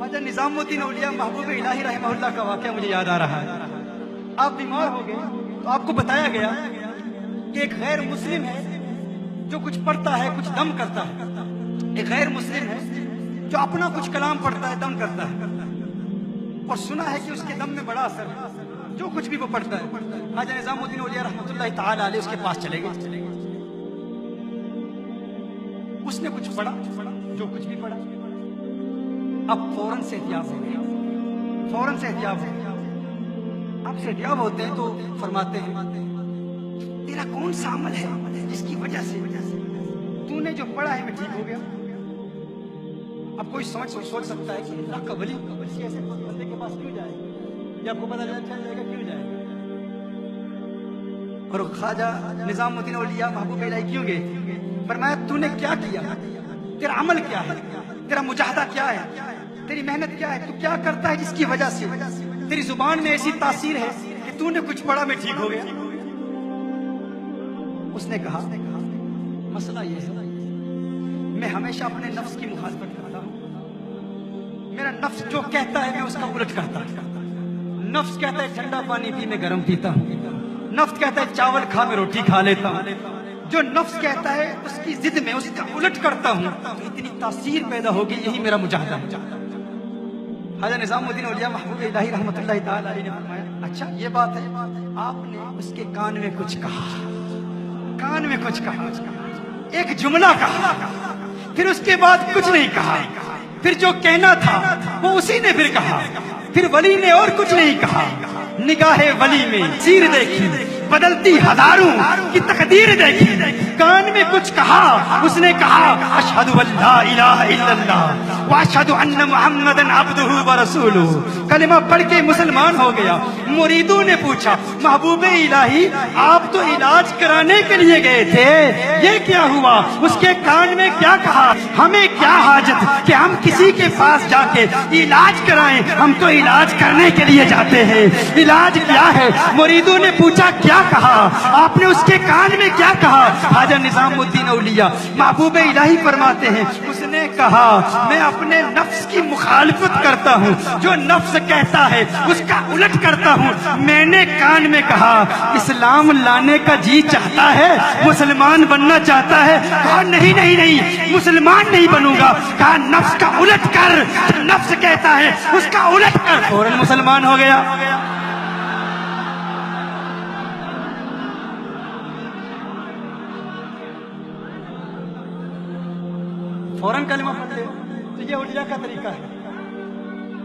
ख्वाजा निजामुद्दीन औलिया महबूब इलाही रहमहुल्लाह का वाक़या मुझे याद आ रहा है। आप बीमार हो गए तो आपको बताया गया कि एक गैर मुस्लिम है जो कुछ पढ़ता है, कुछ दम करता है। एक गैर मुस्लिम है जो अपना कुछ कलाम पढ़ता है, दम करता है, और सुना है कि उसके दम में बड़ा असर है जो कुछ भी वो पढ़ता है। ख्वाजा निजामुद्दीन औलिया रहमतुल्लाहि तआला अलैह उसके पास चले गए। उसने कुछ पढ़ा, जो कुछ भी पढ़ा, अब फौरन से एहतियाब हो गया, फौरन से एहतियाब हो गया। अब से एहतियाब होते हैं तो फरमाते हैं, तेरा कौन सा अमल है जिसकी वजह से तूने जो पढ़ा है मैं ठीक हो गया। अब कोई सोच सकता है कि अल्लाह का वली ऐसे बंदे के पास क्यों जाएगा, ये आपको पता चल जाएगा क्यों जाएगा। और ख्वाजा निजामुद्दीन औलिया महबूब इलाही क्यों गए? फरमाया तूने क्या किया, तेरा अमल क्या है, तेरा मुजाहदा क्या है, तेरी मेहनत क्या है, तू क्या करता है जिसकी वजह से तेरी जुबान में ऐसी तासीर है कि तूने कुछ पढ़ा मैं ठीक हो गया। उसने कहा मसला ये है, मैं हमेशा अपने नफ्स की मुखालफत करता हूँ। मेरा नफ्स जो कहता है मैं उसका उलट करता हूँ। नफ्स कहता है ठंडा पानी पी मैं गर्म पीता हूँ। नफ्स कहता है चावल खा मैं रोटी खा लेता हूँ। जो नफ्स कहता है उसकी जिद में उसका उलट करता हूँ, इतनी तासीर पैदा होगी। यही मेरा मुजाहदा है। ख्वाजा निजामुद्दीन औलिया महबूब इलाही रहमतुल्लाहि तआला अलैह ने फरमाया, अच्छा ये बात है। आपने उसके कान में कुछ कहा, कान में कुछ कहा, एक जुमला कहा, फिर उसके बाद कुछ नहीं कहा। फिर जो कहना था वो उसी ने फिर कहा। फिर वली ने और कुछ नहीं कहा। निगाहे वली में चीर देखी, बदलती हजारों की तकदीर देखी। कान में कुछ कहा, उसने कहा अशहदु अल्ला इलाहा इल्लल्लाह व अशहदु अन्न मुहम्मदन अब्दुहु व रसूलुहु। कलिमा पढ़ के मुसलमान हो गया। मुरीदों ने पूछा महबूबे इलाही आप तो इलाज कराने के लिए गए थे, ये क्या हुआ? उसके कान में क्या कहा? हमें क्या हाजत कि हम किसी के पास जाके इलाज कराएं, हम तो इलाज करने के लिए जाते हैं। इलाज क्या है? मुरीदों ने पूछा क्या कहा आपने, उसके कान में क्या कहा? ख्वाजा निजामुद्दीन औलिया महबूब इलाही फरमाते हैं, उसने कहा मैं अपने नफ्स की मुखालफत करता हूँ। जो नफ्स कहता है उसका उलट करता हूँ। मैंने कान में कहा इस्लाम लाने का जी चाहता है, मुसलमान बनना चाहता है। कहा नहीं नहीं नहीं, मुसलमान नहीं बनूंगा। कहा नफ्स का उलट कर, नफ्स कहता है उसका उलट कर। फौरन मुसलमान हो गया। फौरन कलमा पढ़ते हो तो ये औलिया का तरीका है।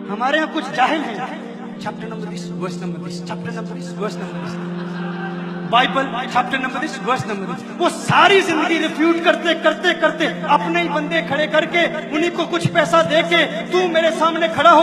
हमारे यहाँ कुछ जाहिल हैं। Chapter number 20 verse number 20, chapter number 20 verse number 20, Bible chapter number 20 verse number 20। वो सारी जिंदगी रिफ्यूट करते करते करते अपने ही बंदे खड़े करके उन्हीं को कुछ पैसा दे के तू मेरे सामने खड़ा हो